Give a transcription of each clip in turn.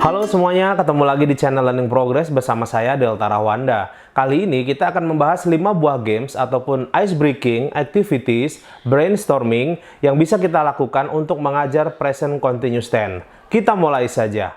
Halo semuanya, ketemu lagi di channel Learning Progress bersama saya Delta Rahwanda. Kali ini kita akan membahas 5 buah games ataupun ice breaking, activities, brainstorming yang bisa kita lakukan untuk mengajar present continuous tense. Kita mulai saja.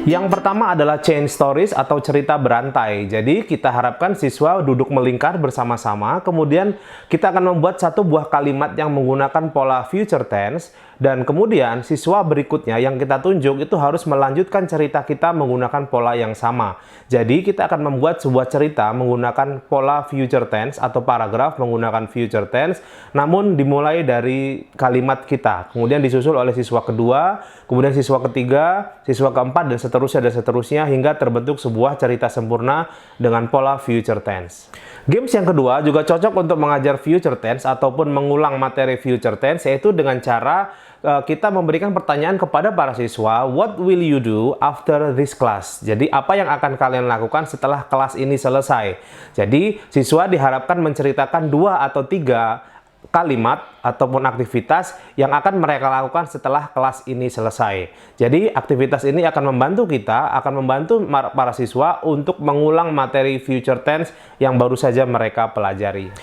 Yang pertama adalah chain stories atau cerita berantai. Jadi kita harapkan siswa duduk melingkar bersama-sama, kemudian kita akan membuat satu buah kalimat yang menggunakan pola future tense, dan kemudian siswa berikutnya yang kita tunjuk itu harus melanjutkan cerita kita menggunakan pola yang sama. Jadi kita akan membuat sebuah cerita menggunakan pola future tense atau paragraf menggunakan future tense, namun dimulai dari kalimat kita, kemudian disusul oleh siswa kedua, kemudian siswa ketiga, siswa keempat, dan seterusnya hingga terbentuk sebuah cerita sempurna dengan pola future tense. Games yang kedua juga cocok untuk mengajar future tense ataupun mengulang materi future tense, yaitu dengan cara kita memberikan pertanyaan kepada para siswa, what will you do after this class? Jadi apa yang akan kalian lakukan setelah kelas ini selesai? Jadi siswa diharapkan menceritakan 2 atau 3 kalimat ataupun aktivitas yang akan mereka lakukan setelah kelas ini selesai. Jadi aktivitas ini akan membantu para siswa untuk mengulang materi future tense yang baru saja mereka pelajari.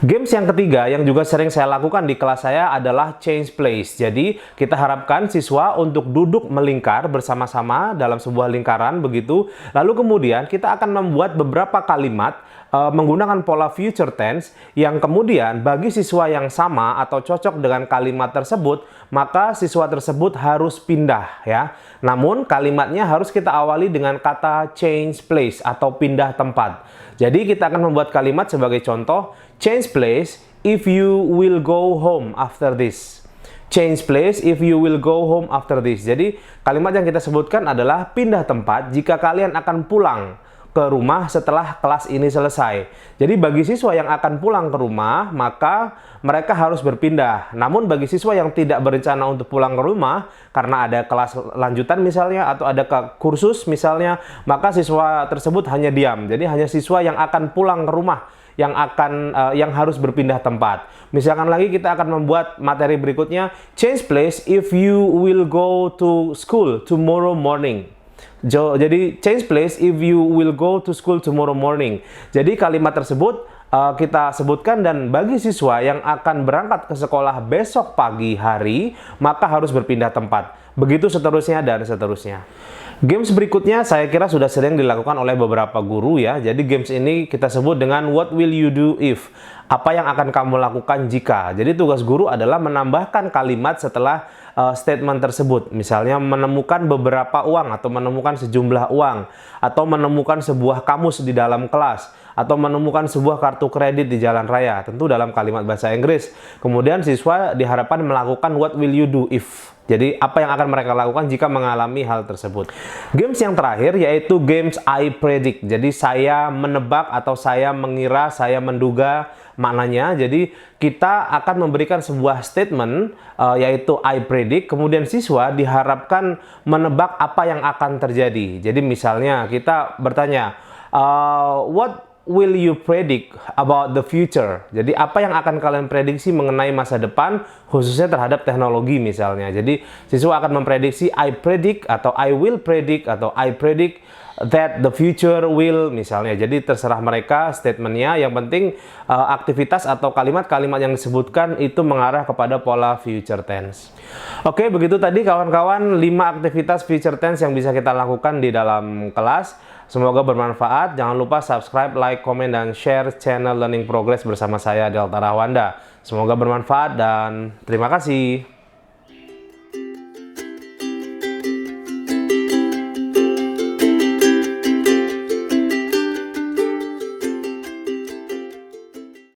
Games yang ketiga yang juga sering saya lakukan di kelas saya adalah change place. Jadi kita harapkan siswa untuk duduk melingkar bersama-sama dalam sebuah lingkaran begitu. Lalu kemudian kita akan membuat beberapa kalimat menggunakan pola future tense yang kemudian bagi siswa yang sama atau cocok dengan kalimat tersebut, maka siswa tersebut harus pindah ya. Namun kalimatnya harus kita awali dengan kata change place atau pindah tempat. Jadi kita akan membuat kalimat sebagai contoh, change place if you will go home after this. Change place if you will go home after this. Jadi kalimat yang kita sebutkan adalah pindah tempat jika kalian akan pulang ke rumah setelah kelas ini selesai. Jadi bagi siswa yang akan pulang ke rumah, maka mereka harus berpindah. Namun bagi siswa yang tidak berencana untuk pulang ke rumah, karena ada kelas lanjutan misalnya, atau ada kursus misalnya, maka siswa tersebut hanya diam. Jadi hanya siswa yang akan pulang ke rumah yang harus berpindah tempat. Misalkan lagi kita akan membuat materi berikutnya, change place if you will go to school tomorrow morning. Jadi change place if you will go to school tomorrow morning. Jadi kalimat tersebut kita sebutkan, dan bagi siswa yang akan berangkat ke sekolah besok pagi hari, maka harus berpindah tempat. Begitu seterusnya dan seterusnya. Games berikutnya saya kira sudah sering dilakukan oleh beberapa guru ya. Jadi games ini kita sebut dengan what will you do if? Apa yang akan kamu lakukan jika? Jadi tugas guru adalah menambahkan kalimat setelah statement tersebut. Misalnya menemukan beberapa uang, atau menemukan sejumlah uang, atau menemukan sebuah kamus di dalam kelas, atau menemukan sebuah kartu kredit di jalan raya, tentu dalam kalimat bahasa Inggris. Kemudian siswa diharapkan melakukan what will you do if. Jadi apa yang akan mereka lakukan jika mengalami hal tersebut. Games yang terakhir yaitu games I predict. Jadi saya menebak atau saya mengira, saya menduga maknanya. Jadi kita akan memberikan sebuah statement yaitu I predict, kemudian siswa diharapkan menebak apa yang akan terjadi. Jadi misalnya kita bertanya, what will you predict about the future? Jadi apa yang akan kalian prediksi mengenai masa depan, khususnya terhadap teknologi misalnya. Jadi siswa akan memprediksi I predict, atau I will predict, atau I predict that the future will misalnya. Jadi terserah mereka statementnya, yang penting aktivitas atau kalimat-kalimat yang disebutkan itu mengarah kepada pola future tense. Oke, begitu tadi kawan-kawan 5 aktivitas future tense yang bisa kita lakukan di dalam kelas. Semoga bermanfaat. Jangan lupa subscribe, like, komen, dan share channel Learning Progress bersama saya Delta Rahwanda. Semoga bermanfaat dan terima kasih.